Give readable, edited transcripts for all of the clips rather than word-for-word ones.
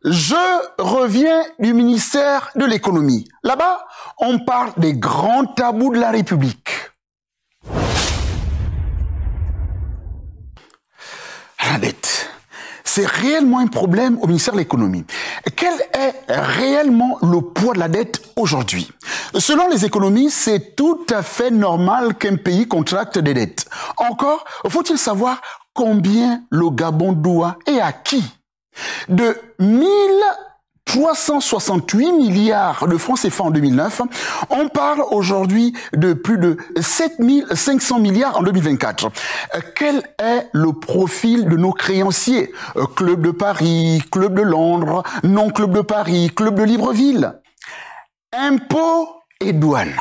Je reviens du ministère de l'économie. Là-bas, on parle des grands tabous de la République. La dette, c'est réellement un problème au ministère de l'économie. Quel est réellement le poids de la dette aujourd'hui? Selon les économistes, c'est tout à fait normal qu'un pays contracte des dettes. Encore, faut-il savoir combien le Gabon doit et à qui? De 1368 milliards de francs CFA en 2009, on parle aujourd'hui de plus de 7500 milliards en 2024. Quel est le profil de nos créanciers? Club de Paris, Club de Londres, non-Club de Paris, Club de Libreville. Impôts et douanes.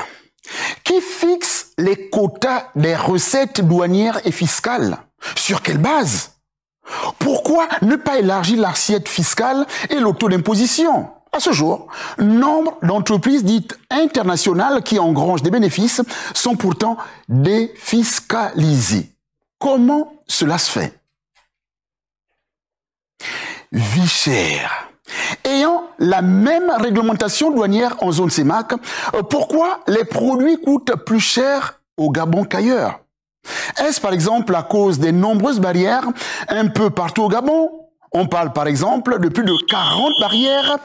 Qui fixe les quotas des recettes douanières et fiscales? Sur quelle base? Pourquoi ne pas élargir l'assiette fiscale et le taux d'imposition? À ce jour, nombre d'entreprises dites internationales qui engrangent des bénéfices sont pourtant défiscalisées. Comment cela se fait? Vie chère. Ayant la même réglementation douanière en zone CEMAC, pourquoi les produits coûtent plus cher au Gabon qu'ailleurs? Est-ce par exemple à cause des nombreuses barrières un peu partout au Gabon? On parle par exemple de plus de 40 barrières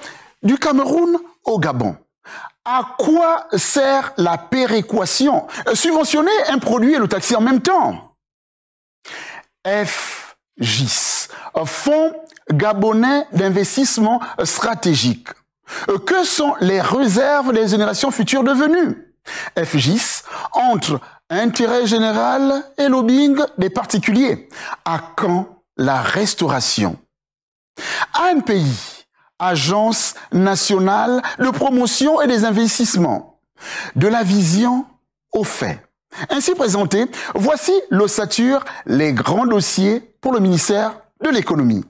du Cameroun au Gabon. À quoi sert la péréquation? Subventionner un produit et le taxer en même temps. FGIS, Fonds gabonais d'investissement stratégique. Que sont les réserves des générations futures devenues? FGIS entre intérêt général et lobbying des particuliers. À quand la restauration? ANPI, Agence nationale de promotion et des investissements. De la vision au fait. Ainsi présenté, voici l'ossature, les grands dossiers pour le ministère de l'économie.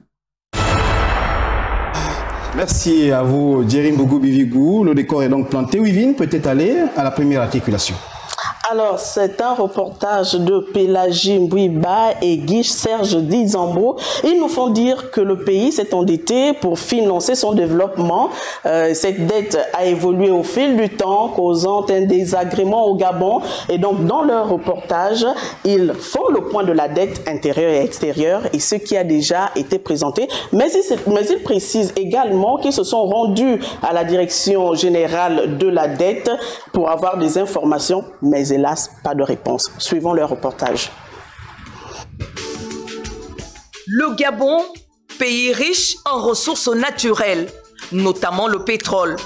Merci à vous, Djerim Bougou-Bivigou. Le décor est donc planté. Wivine, peut-être aller à la première articulation. Alors, c'est un reportage de Pélagie Mbouiba et Guy Serge Dizambo. Ils nous font dire que le pays s'est endetté pour financer son développement. Cette dette a évolué au fil du temps, causant un désagrément au Gabon. Et donc, dans leur reportage, ils font le point de la dette intérieure et extérieure et ce qui a déjà été présenté. Mais ils précisent également qu'ils se sont rendus à la direction générale de la dette pour avoir des informations, mais hélas, pas de réponse. Suivons leur reportage. Le Gabon, pays riche en ressources naturelles, notamment le pétrole.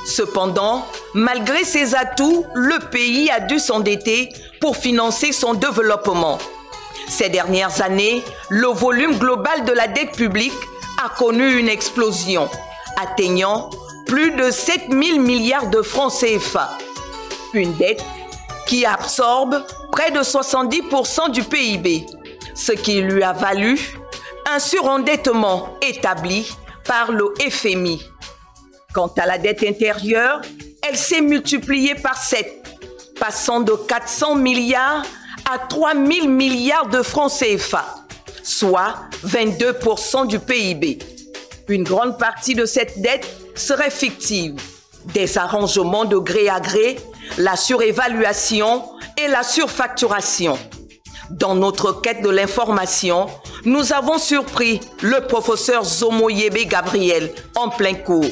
Cependant, malgré ses atouts, le pays a dû s'endetter pour financer son développement. Ces dernières années, le volume global de la dette publique a connu une explosion, atteignant plus de 7 000 milliards de francs CFA. Une dette qui absorbe près de 70% du PIB, ce qui lui a valu un surendettement établi par le FMI. Quant à la dette intérieure, elle s'est multipliée par 7, passant de 400 milliards à 3 000 milliards de francs CFA, soit 22% du PIB. Une grande partie de cette dette serait fictive. Des arrangements de gré à gré, la surévaluation et la surfacturation. Dans notre quête de l'information, nous avons surpris le professeur Zomoyebe Gabriel en plein cours,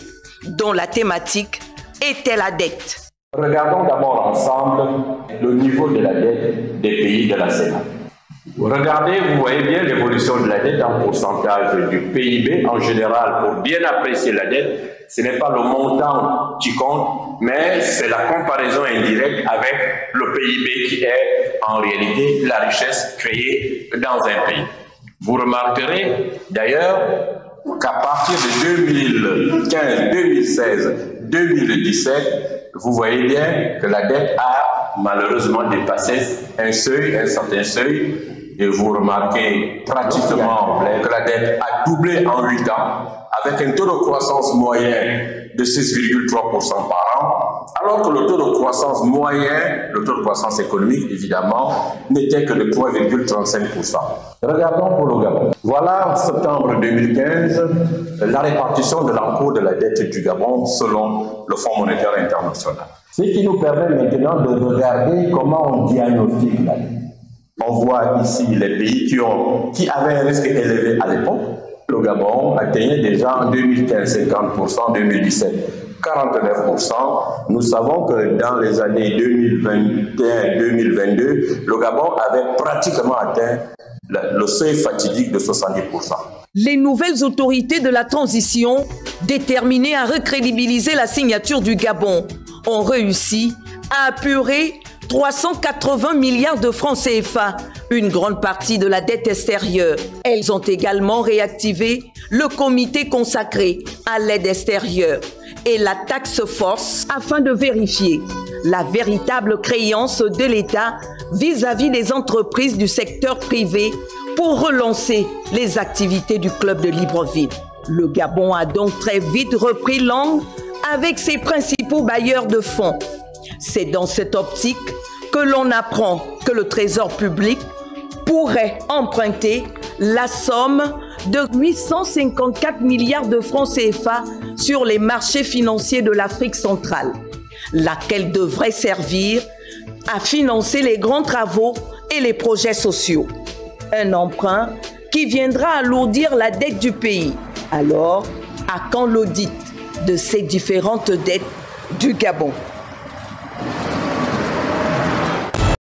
dont la thématique était la dette. Regardons d'abord ensemble le niveau de la dette des pays de la CEMAC. Regardez, vous voyez bien l'évolution de la dette en pourcentage du PIB. En général, pour bien apprécier la dette, ce n'est pas le montant qui compte, mais c'est la comparaison indirecte avec le PIB qui est en réalité la richesse créée dans un pays. Vous remarquerez d'ailleurs qu'à partir de 2015, 2016, 2017, vous voyez bien que la dette a malheureusement dépassé un certain seuil. Et vous remarquez pratiquement que la dette a doublé en 8 ans, avec un taux de croissance moyen de 6,3% par an. alors que le taux de croissance moyen, le taux de croissance économique évidemment, n'était que de 3,35%. Regardons pour le Gabon. Voilà en septembre 2015 la répartition de l'encours de la dette du Gabon selon le Fonds monétaire international. Ce qui nous permet maintenant de regarder comment on diagnostique la dette. On voit ici les pays qui avaient un risque élevé à l'époque. Le Gabon atteignait déjà en 2015 50%, en 2017 49%. Nous savons que dans les années 2021-2022, le Gabon avait pratiquement atteint le seuil fatidique de 70%. Les nouvelles autorités de la transition, déterminées à recrédibiliser la signature du Gabon, ont réussi à apurer 380 milliards de francs CFA, une grande partie de la dette extérieure. Elles ont également réactivé le comité consacré à l'aide extérieure et la task force afin de vérifier la véritable créance de l'État vis-à-vis des entreprises du secteur privé pour relancer les activités du club de Libreville. Le Gabon a donc très vite repris langue avec ses principaux bailleurs de fonds. C'est dans cette optique que l'on apprend que le Trésor public pourrait emprunter la somme de 854 milliards de francs CFA sur les marchés financiers de l'Afrique centrale, laquelle devrait servir à financer les grands travaux et les projets sociaux. Un emprunt qui viendra alourdir la dette du pays. Alors, à quand l'audit de ces différentes dettes du Gabon ?